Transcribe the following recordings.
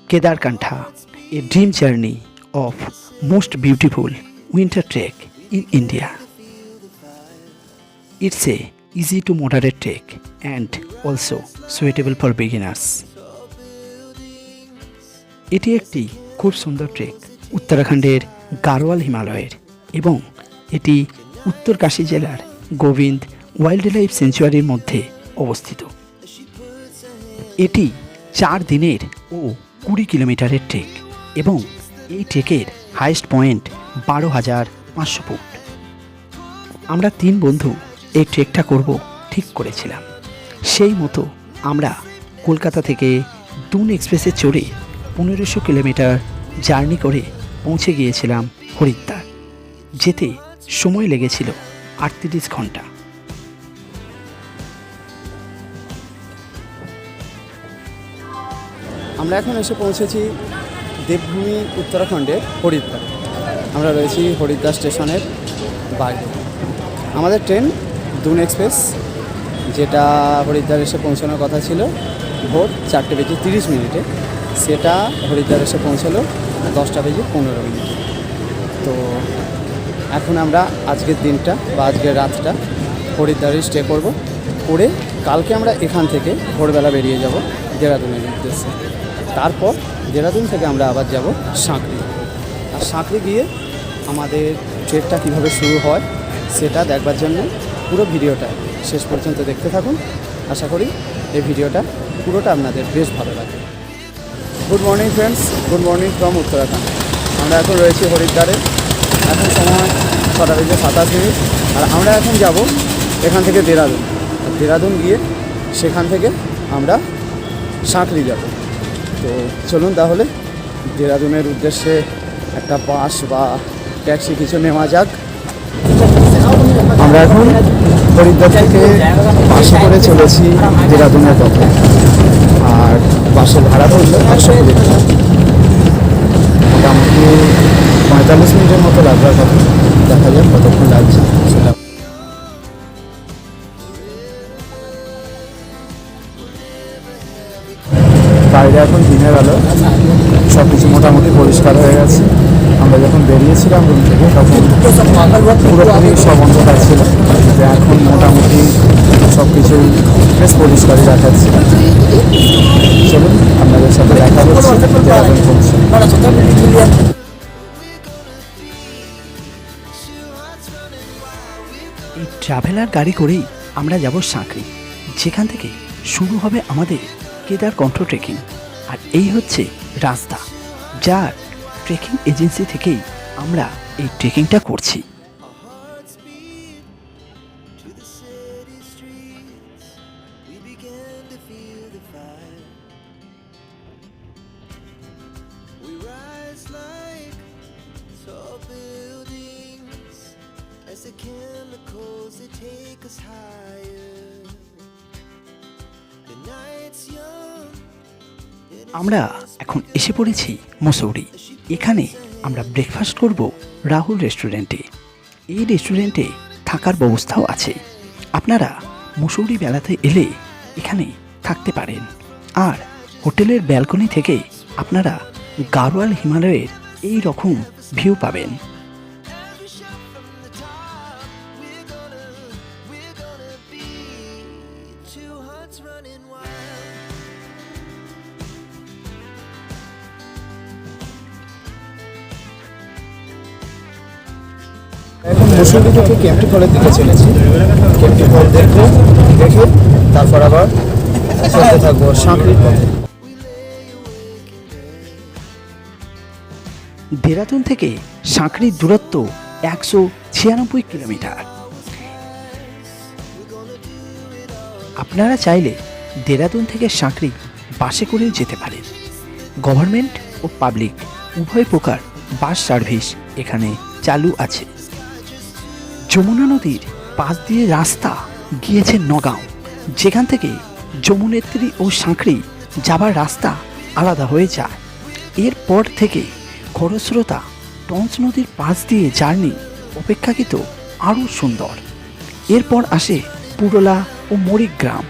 Kedarkantha, a dream journey of most beautiful winter trek in India. It's a easy to moderate trek and also suitable for beginners. এটি একটি খুব সুন্দর trek উত্তরাখণ্ডের গাড়োয়াল হিমালয়ের এবং এটি উত্তর কাশী জেলার গোবিন্দ ওয়াইল্ড লাইফ স্যাংচুয়ারির মধ্যে অবস্থিত। এটি 4 দিনের ও 20 কিলোমিটারের ট্রেক এবং এই ট্রেকের হাইয়েস্ট পয়েন্ট 12,500 ফুট। আমরা 3 বন্ধু এই ট্রেকটা করব ঠিক করেছিলাম। সেই মতো আমরা কলকাতা থেকে দুন এক্সপ্রেসে চড়ে 1500 কিলোমিটার জার্নি করে পৌঁছে গিয়েছিলাম হরিদ্বার। যেতে সময় লেগেছিল 38 ঘন্টা। আমরা এখন এসে পৌঁছেছি দেবভূমি উত্তরাখণ্ডের হরিদ্বার। আমরা রয়েছি হরিদ্বার স্টেশনের বাইরে। আমাদের ট্রেন দুন এক্সপ্রেস, যেটা হরিদ্বার এসে পৌঁছানোর কথা ছিল ভোর 4:30 সেটা হরিদ্বার এসে পৌঁছালো 10:15। তো এখন আমরা আজকের দিনটা বা আজকের রাতটা হরিদ্বারে স্টে করে কালকে আমরা এখান থেকে ভোরবেলা বেরিয়ে যাব দেরাদুনের উদ্দেশ্যে। তারপর দেরাদুন থেকে আমরা আবার যাব সাঁকরি। আর সাঁকরি গিয়ে আমাদের ট্রেকটা কীভাবে শুরু হয় সেটা দেখবার জন্য পুরো ভিডিওটা শেষ পর্যন্ত দেখতে থাকুন। আশা করি এই ভিডিওটা পুরোটা আপনাদের বেশ ভালো লাগবে। Good morning friends, good morning from Uttarakhand. আমরা এখন রয়েছি হরিদ্বারে। এখন সময় 6:27। আর আমরা এখন যাব এখান থেকে দেরাদুন। দেরাদুন গিয়ে সেখান থেকে আমরা সাঁকরি যাব। তো চলুন তাহলে দেরাদুনের উদ্দেশ্যে একটা বাস বা ট্যাক্সি কিছু নেওয়া যাক। আমরা এখন হরিদ্বার থেকে বাসে করে চলেছি দেরাদুনের পথে। আর বাসের ভাড়া পড়ল 120 টাকা। মোটামুটি 45 মিনিটের মতো লাগবার কথা। দেখা যাক কতক্ষণ লাগছে সেটা। বাইরে এখন দিনের আলো, সব কিছু মোটামুটি পরিষ্কার হয়ে গেছে। আমরা যখন বেরিয়েছিলাম রুম থেকে তখন পুরোপুরি সব অন্ধকার ছিল, কিন্তু এখন মোটামুটি সব কিছুই বেশ পরিষ্কারই দেখাচ্ছে। চলুন আপনাদের সাথে দেখা করছি দেরাদুন পৌঁছে। এই ট্রাভেলার গাড়ি করেই আমরা যাব সাঁকরি, যেখান থেকে শুরু হবে আমাদের কেদারকণ্ঠ ট্রেকিং। আর এই হচ্ছে রাস্তা, যার ট্রেকিং এজেন্সি থেকেই আমরা এই ট্রেকিংটা করছি। আমরা এখন এসে পড়েছি মুসৌরি। এখানে আমরা ব্রেকফাস্ট করব রাহুল রেস্টুরেন্টে। এই রেস্টুরেন্টে থাকার ব্যবস্থাও আছে। আপনারা মুসৌরি বেড়াতে এলে এখানে থাকতে পারেন। আর হোটেলের ব্যালকনি থেকে আপনারা গাড়োয়াল হিমালয়ের এই রকম ভিউ পাবেন। এখন মুসৌরি থেকে কেম্পটি ফলের দিকে চলেছি। কেম্পটি ফল দেখে তারপর আবার চলতে থাকবো সাঁকরির পথে। দেরাদুন থেকে সাঁকরির দূরত্ব 196 কিলোমিটার। আপনারা চাইলে দেরাদুন থেকে সাঁকরি বাসে করেও যেতে পারেন। গভর্নমেন্ট ও পাবলিক উভয় প্রকার বাস সার্ভিস এখানে চালু আছে। যমুনা নদীর পাশ দিয়ে রাস্তা গিয়েছে নগাঁও, যেখান থেকে যমুনেত্রী ও সাঁকরি যাবার রাস্তা আলাদা হয়ে যায়। এরপর থেকে খরস্রোতা টন্স নদীর পাশ দিয়ে জার্নি অপেক্ষাকৃত আরও সুন্দর। এরপর আসে পুরলা ও মরিগ্রাম।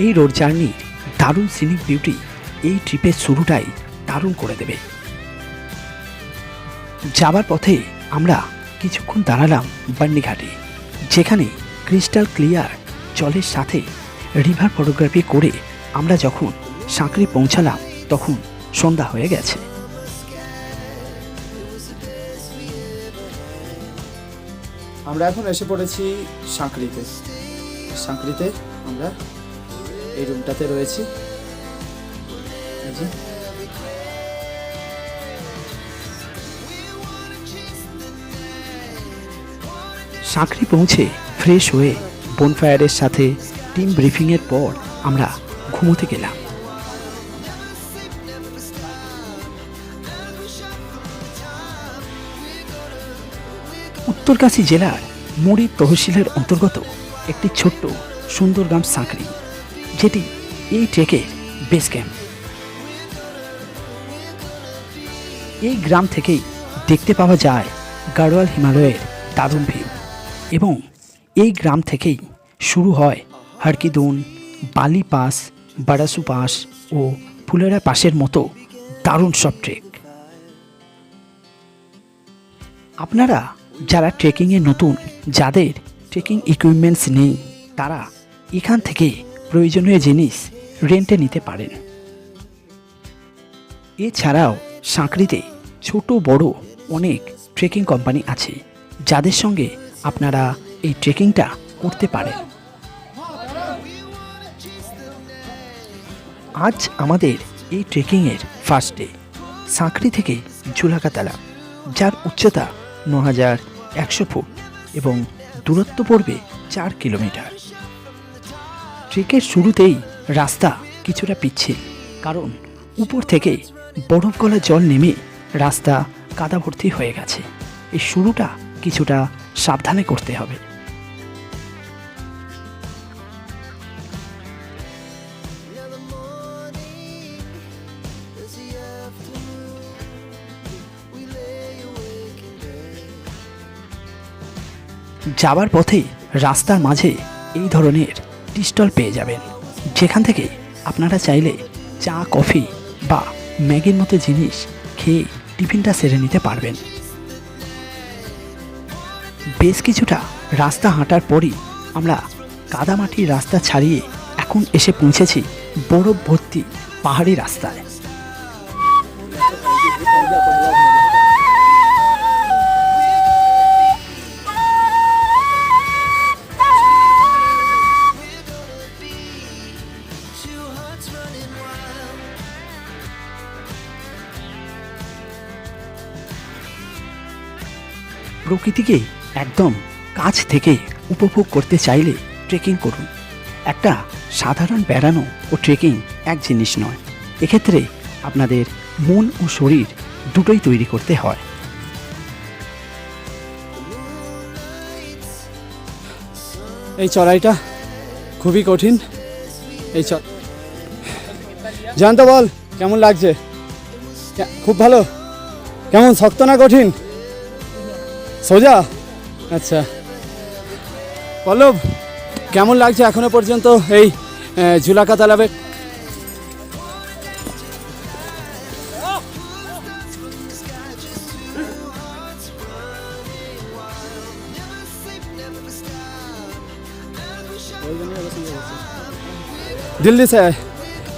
এই রোড জার্নি দারুণ সিনিক বিউটি এই ট্রিপের শুরুটাই দারুণ করে দেবে। যাবার পথে আমরা কিছুক্ষণ দাঁড়ালাম বান্নিঘাটে, যেখানে ক্রিস্টাল ক্লিয়ার জলের সাথে রিভার ফটোগ্রাফি করে আমরা যখন সাঁকড়ি পৌঁছালাম তখন সন্ধ্যা হয়ে গেছে। আমরা এখন এসে পড়েছি সাঁকড়িতে। সাঁকড়িতে আমরা এই রুমটাতে রয়েছি। এই যে সাঁকড়ি পৌঁছে ফ্রেশ হয়ে বনফায়ারের সাথে টিম ব্রিফিংয়ের পর আমরা ঘুমোতে গেলাম। উত্তরকাশী জেলার মুড়ি তহসিলের অন্তর্গত একটি ছোট্ট সুন্দর গ্রাম সাঁকড়ি, যেটি এই ট্রেকের বেস ক্যাম্প। এই গ্রাম থেকেই দেখতে পাওয়া যায় গাড়োয়াল হিমালয়ের দারুণ ভিউ, এবং এই গ্রাম থেকেই শুরু হয় হারকিদুন, বালি পাস, বারাসু পাস ও ফুলেরা পাসের মতো দারুণ সব ট্রেক। আপনারা যারা ট্রেকিংয়ে নতুন, যাদের ট্রেকিং ইকুইপমেন্টস নেই, তারা এখান থেকে প্রয়োজনীয় জিনিস রেন্টে নিতে পারেন। এছাড়াও সাঁকড়িতে ছোট বড় অনেক ট্রেকিং কোম্পানি আছে, যাদের সঙ্গে আপনারা এই ট্রেকিংটা করতে পারেন। আজ আমাদের এই ট্রেকিংয়ের ফার্স্ট ডে। সাঁকড়ি থেকে ঝুলাকাতালা, যার উচ্চতা ৯,১০০ ফুট এবং দূরত্ব পড়বে ৪ কিলোমিটার। ট্রেকের শুরুতেই রাস্তা কিছুটা পিচ্ছিল, কারণ উপর থেকে বরফ গলা জল নেমে রাস্তা কাদা ভর্তি হয়ে গেছে। এই শুরুটা কিছুটা সাবধানে করতে হবে। যাবার পথে রাস্তার মাঝে এই ধরনের টি স্টল পেয়ে যাবেন, যেখান থেকে আপনারা চাইলে চা, কফি বা ম্যাগির মতো জিনিস খেয়ে টিফিনটা সেরে নিতে পারবেন। বেশ কিছুটা রাস্তা হাঁটার পরই আমরা কাদামাটির রাস্তা ছাড়িয়ে এখন এসে পৌঁছেছি বরফ ভর্তি পাহাড়ি রাস্তায়। প্রকৃতিকে একদম কাছ থেকে উপভোগ করতে চাইলে ট্রেকিং করুন। একটা সাধারণ বেড়ানো ও ট্রেকিং এক জিনিস নয়, এক্ষেত্রে আপনাদের মন ও শরীর দুটোই তৈরি করতে হয়। এই চড়াইটা খুবই কঠিন। এই জানতো বল কেমন লাগছে? খুব ভালো। কেমন, শক্ত না কঠিন? সোজা? আচ্ছা পল্লব, কেমন লাগছে এখনো পর্যন্ত এই ঝুলাকাতালাবে? दिल्ली से है,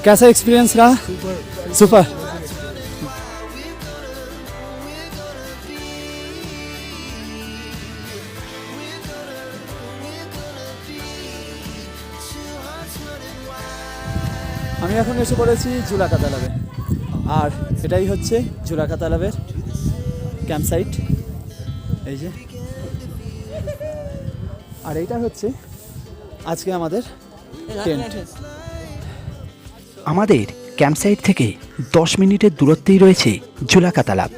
कैसा एक्सपीरियंस रहा? सुपर। আমি এখন এসে পড়েছি ঝুলাকাতালাবে, আর এটাই হচ্ছে ঝুলাকাতালাবের ক্যাম্প সাইট। এই যে, আর এইটা হচ্ছে আজকে আমাদের টেন্ট। আমাদের ক্যাম্পসাইট থেকে 10 মিনিটের দূরত্বেই রয়েছে ঝুলাকাতালাব।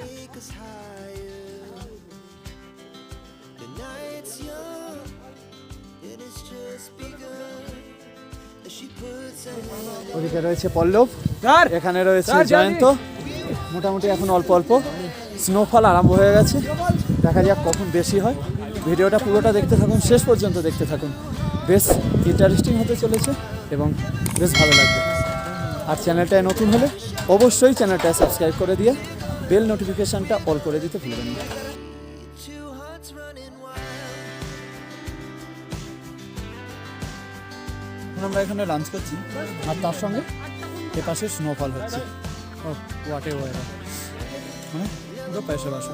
ওদিকে রয়েছে পল্লব, এখানে রয়েছে জয়ন্ত। মোটামুটি এখন অল্প অল্প স্নোফল আরম্ভ হয়ে গেছে। দেখা যাক কখন বেশি হয়। ভিডিওটা পুরোটা দেখতে থাকুন, শেষ পর্যন্ত দেখতে থাকুন, বেশ ইন্টারেস্টিং হতে চলেছে। এবং বেশ ভালো লাগবে। আর চ্যানেলটায় নতুন হলে অবশ্যই চ্যানেলটা সাবস্ক্রাইব করে দিয়ে বেল নোটিফিকেশানটা অল করে দিতে ভুলবেন না। এখন আমরা এখানে লাঞ্চ করছি আর তার সঙ্গে এপাশে স্নোফল হচ্ছে। ও ওয়াটে ওয়েদার, মানে পুরো পয়সা বাসা।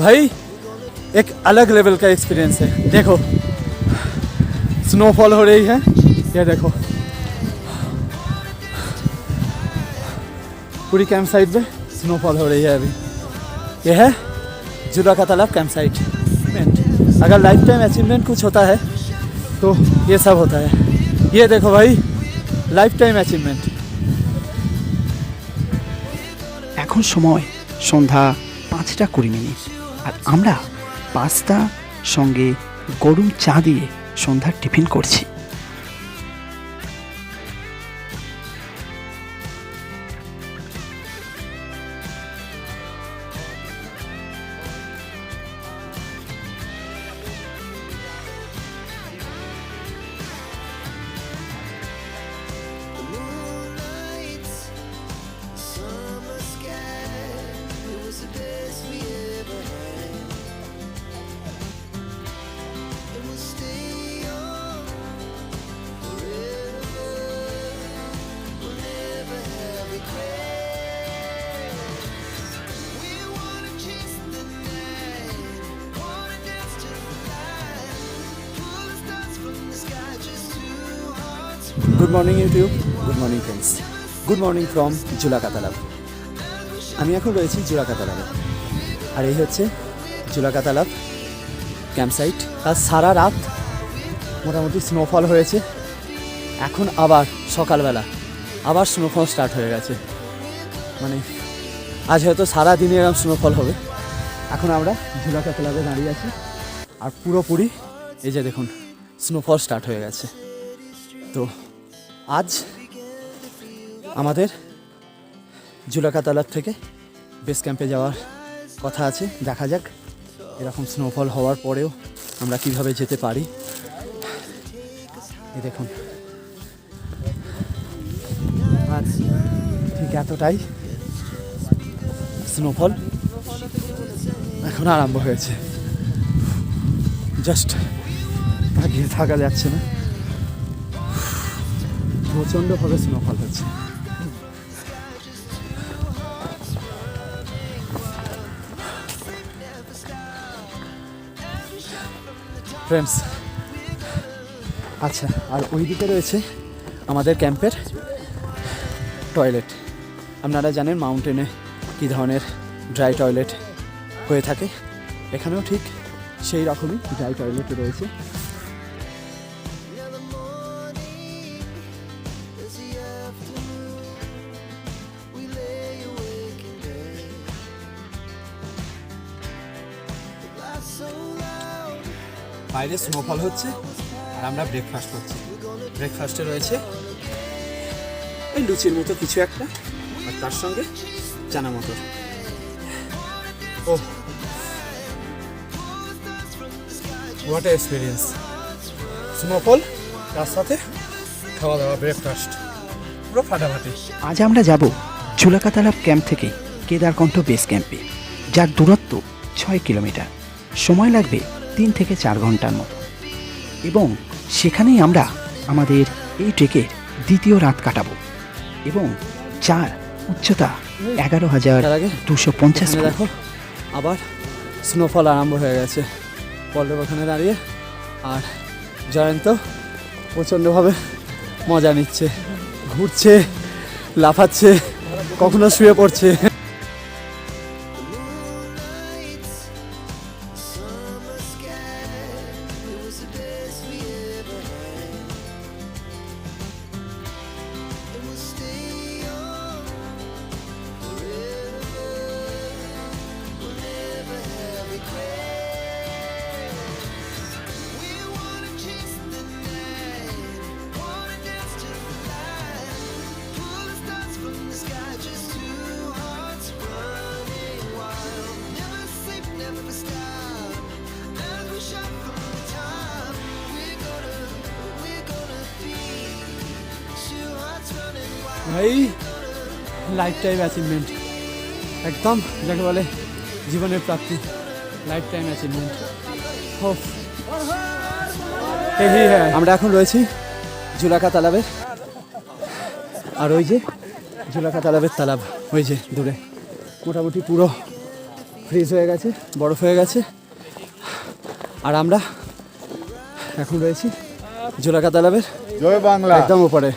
भाई एक अलग लेवल का एक्सपीरियंस है। देखो स्नोफॉल हो रही है, ये देखो पूरी कैंप साइट पे स्नोफॉल हो रही है अभी। ये है झूला का तालाब कैंप साइट। अगर लाइफ टाइम अचीवमेंट कुछ होता है तो ये सब होता है। ये देखो भाई लाइफ टाइम अचीवमेंट। এখন সময় সন্ধ্যা 5:20 আর আমরা পাস্তা সঙ্গে গরম চা দিয়ে সন্ধ্যার টিফিন করছি। Good morning YouTube, good morning friends, good morning from Jhula ka Talab. আমি এখন রয়েছি ঝুলা কা তালাবে, আর এই হচ্ছে ঝুলা কা তালাব ক্যাম্প সাইট। আর সারা রাত মোটামুটি স্নোফল হয়েছে। এখন আবার সকালবেলা আবার স্নোফল স্টার্ট হয়ে গেছে। মানে আজ হয়তো সারা দিনে এরকম স্নোফল হবে। এখন আমরা ঝুলা কা তালাবে দাঁড়িয়ে আছি আর পুরোপুরি এই যে দেখুন স্নোফল স্টার্ট হয়ে গেছে। তো আজ আমাদের ঝুলা কা তালাব থেকে বেস ক্যাম্পে যাওয়ার কথা আছে। দেখা যাক এরকম স্নোফল হওয়ার পরেও আমরা কিভাবে যেতে পারি। এই দেখুন আজ ঠিক এতটাই স্নোফল এখন আরম্ভ হয়েছে। জাস্ট তাকিয়ে থাকা যাচ্ছে না, প্রচণ্ডভাবে স্নোফল হচ্ছে। ফ্রেন্ডস আচ্ছা, আর ওই দিকে রয়েছে আমাদের ক্যাম্পের টয়লেট। আপনারা জানেন মাউন্টেনে কী ধরনের ড্রাই টয়লেট হয়ে থাকে, এখানেও ঠিক সেই রকমই ড্রাই টয়লেট রয়েছে। বাইরে স্নোফল হচ্ছে আর আমরা ব্রেকফাস্ট করছি। ব্রেকফাস্টে রয়েছে এই লুচির মতো কিছু একটা, আর তার সঙ্গে চানা মটর। ও হোয়াট এক্সপিরিয়েন্স! স্নোফল তার সাথে খাওয়া দাওয়া, ব্রেকফাস্ট পুরো ফাটাফাটি। আজ আমরা যাব ঝুলা কা তালাব ক্যাম্প থেকে কেদারকণ্ঠ বেস ক্যাম্পে, যার দূরত্ব 6 কিলোমিটার। সময় লাগবে 3 থেকে 4 ঘন্টার মতো, এবং সেখানেই আমরা আমাদের এই ট্রেকের দ্বিতীয় রাত কাটাবো। এবং যার উচ্চতা 11,250 ফুট। দেখো আবার স্নোফল আরম্ভ হয়ে গেছে। পল্লব ওখানে দাঁড়িয়ে আর জয়ন্ত প্রচণ্ডভাবে মজা নিচ্ছে, ঘুরছে, লাফাচ্ছে, কখনো শুয়ে পড়ছে। ভাই লাইফ টাইম অ্যাচিভমেন্ট, একদম যাকে বলে জীবনের প্রাপ্তি, লাইফ টাইম অ্যাচিভমেন্ট। আমরা এখন রয়েছি জুলাকা তালাবের, আর ওই যে জুলাকা তালাবের তালাব ওই যে দূরে মোটামুটি পুরো ফ্রিজ হয়ে গেছে, বরফ হয়ে গেছে। আর আমরা এখন রয়েছি জুলাকা তালাবের জয় বাংলা একদম উপরে।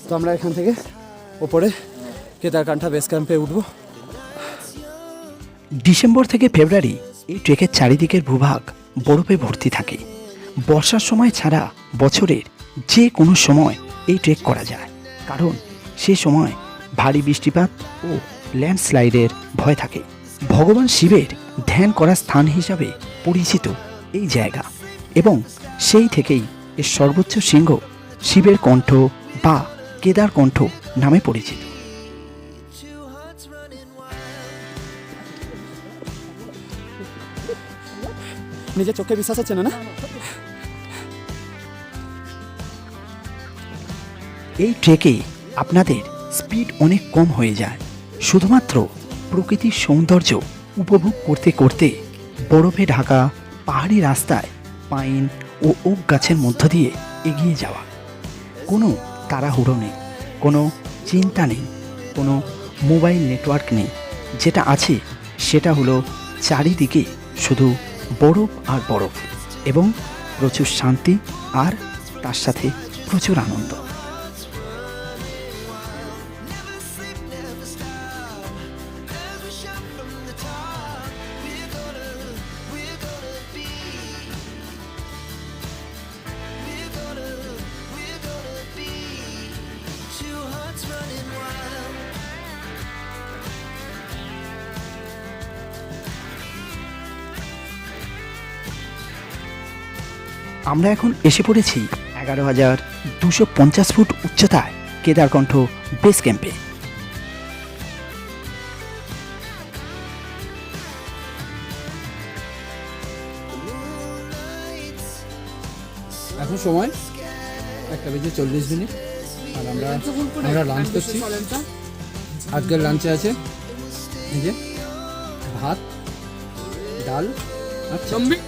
তো আমরা এখান থেকে ওপরে কেদারকান্ঠা বেস ক্যাম্পে উঠবো। ডিসেম্বর থেকে ফেব্রুয়ারি এই ট্রেকের চারিদিকের ভূভাগ বরফে ভর্তি থাকে। বর্ষার সময় ছাড়া বছরের যে কোনো সময় এই ট্রেক করা যায়, কারণ সে সময় ভারী বৃষ্টিপাত ও ল্যান্ডস্লাইডের ভয় থাকে। ভগবান শিবের ধ্যান করার স্থান হিসাবে পরিচিত এই জায়গা, এবং সেই থেকেই এর সর্বোচ্চ শৃঙ্গ শিবের কণ্ঠ বা কেদার কণ্ঠ নামে পরিচিত। নিজের চোখে বিশ্বাস হচ্ছে না? এই ট্রেকে আপনাদের স্পিড অনেক কম হয়ে যায়, শুধুমাত্র প্রকৃতির সৌন্দর্য উপভোগ করতে করতে বরফে ঢাকা পাহাড়ি রাস্তায় পাইন ও ওক গাছের মধ্য দিয়ে এগিয়ে যাওয়া। কোনো তাড়াহুড়ো নেই, কোনো চিন্তা নেই, কোনো মোবাইল নেটওয়ার্ক নেই। যেটা আছে সেটা হলো চারিদিকে শুধু বরফ আর বরফ, এবং প্রচুর শান্তি আর তার সাথে প্রচুর আনন্দ। আমরা এখন এসে পড়েছি 11,250 ফুট উচ্চতায় কেদারকণ্ঠ বেস ক্যাম্পে। এখন সময় 1:40 আর আমরা লাঞ্চ করছি। আজকের লাঞ্চে আছে এই যে ভাত, ডাল আর চাটনি।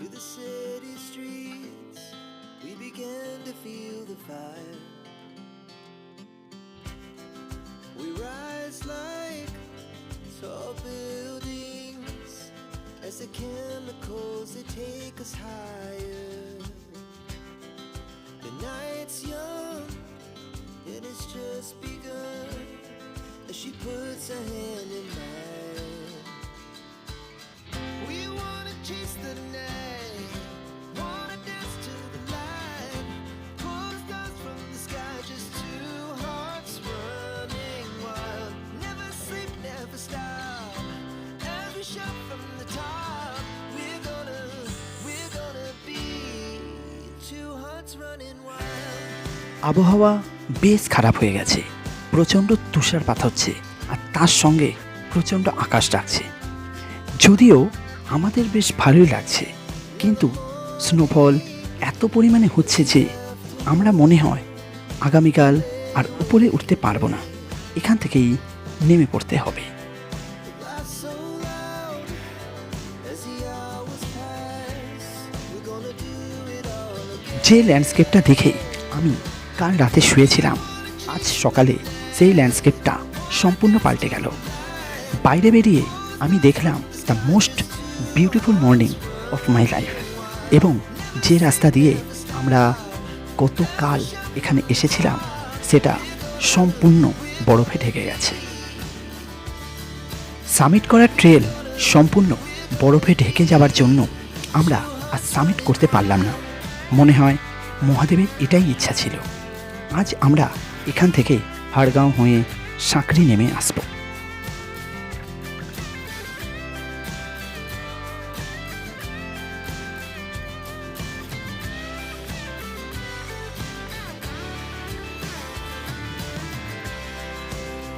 To the city streets, we began to feel the fire. We rise like tall buildings as the chemicals they take us higher. The night's young and it's just begun as she puts her hand in mine. We wanna chase the night, wanna dance to the light, pull the stars from the sky, just two hearts running wild. Never sleep, never stop, every shot from the top. We're gonna be two hearts running wild. আবহাওয়া বেশ খারাপ হয়ে গেছে, প্রচণ্ড তুষারপাত হচ্ছে আর তার সঙ্গে প্রচণ্ড আকাশ ডাকছে। যদিও আমাদের বেশ ভালোই লাগছে, কিন্তু স্নোফল এত পরিমাণে হচ্ছে যে আমরা মনে হয় আগামীকাল আর উপরে উঠতে পারবো না, এখান থেকেই নেমে পড়তে হবে। যে ল্যান্ডস্কেপটা দেখে আমি কাল রাতে শুয়েছিলাম, আজ সকালে সেই ল্যান্ডস্কেপটা সম্পূর্ণ পাল্টে গেল। বাইরে বেরিয়ে আমি দেখলাম the most beautiful morning of my life, এবং যে রাস্তা দিয়ে আমরা গতকাল এখানে এসেছিলাম সেটা সম্পূর্ণ বরফে ঢেকে গেছে। সামিট করার ট্রেল সম্পূর্ণ বরফে ঢেকে যাওয়ার জন্য আমরা আজ সামিট করতে পারলাম না। মনে হয় মহাদেবের এটাই ইচ্ছা ছিল। আজ আমরা এখান থেকে হাড়গাঁও হয়ে সাঁকড়ি নেমে আসব।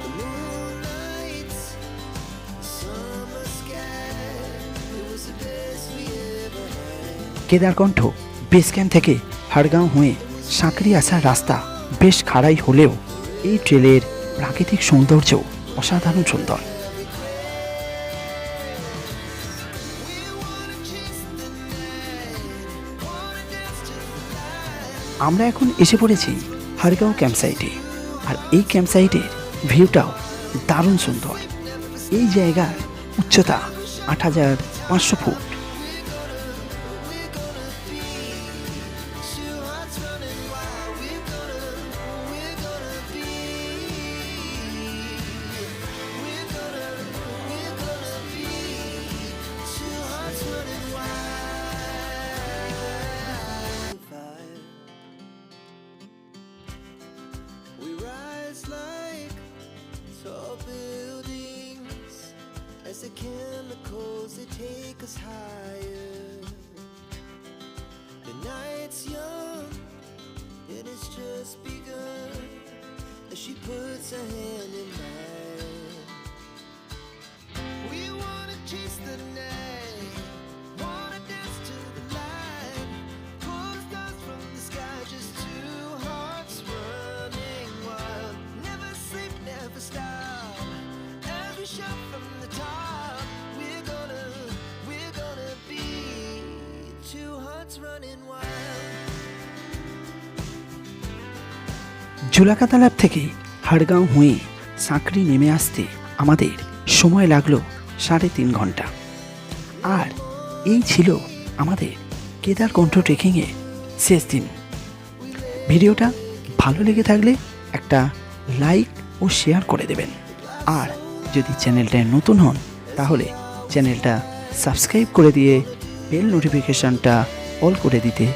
The moonlights, summer sky, it was the best we ever had. Kedarkantha base camp থেকে হাড়গাঁও হয়ে সাঁকড়ি আসার রাস্তা বেশ খাড়াই হলেও এই ট্রেলের প্রাকৃতিক সৌন্দর্য অসাধারণ সুন্দর। আমরা এখন এসে পড়েছি হাড়গাঁও ক্যাম্পসাইটে, আর এই ক্যাম্পসাইটের ভিউটাও দারুণ সুন্দর। এই জায়গার উচ্চতা ৮৫০০ foot. We rise like tall buildings as the chemicals they take us higher. The night's young and it's just begun as she puts her hand in mine. We wanna chase the night, wanna dance to the light, pull the stars from the sky, just two hearts running wild. Never sleep, never stop. Every shot from the top, we're gonna be two hearts running wild. জুলাকা Talab থেকে হাড়গাঁও হয়ে সাঁকড়ি নেমে আসতে আমাদের সময় লাগলো ৩.৫ ঘন্টা। আর এই ছিল আমাদের কেদারকণ্ঠ ট্রেকিংয়ে শেষ দিন। ভিডিওটা ভালো লেগে থাকলে একটা লাইক ও শেয়ার করে দেবেন। আর যদি চ্যানেলটায় নতুন হন তাহলে চ্যানেলটা সাবস্ক্রাইব করে দিয়ে বেল নোটিফিকেশানটা অল করে দিতে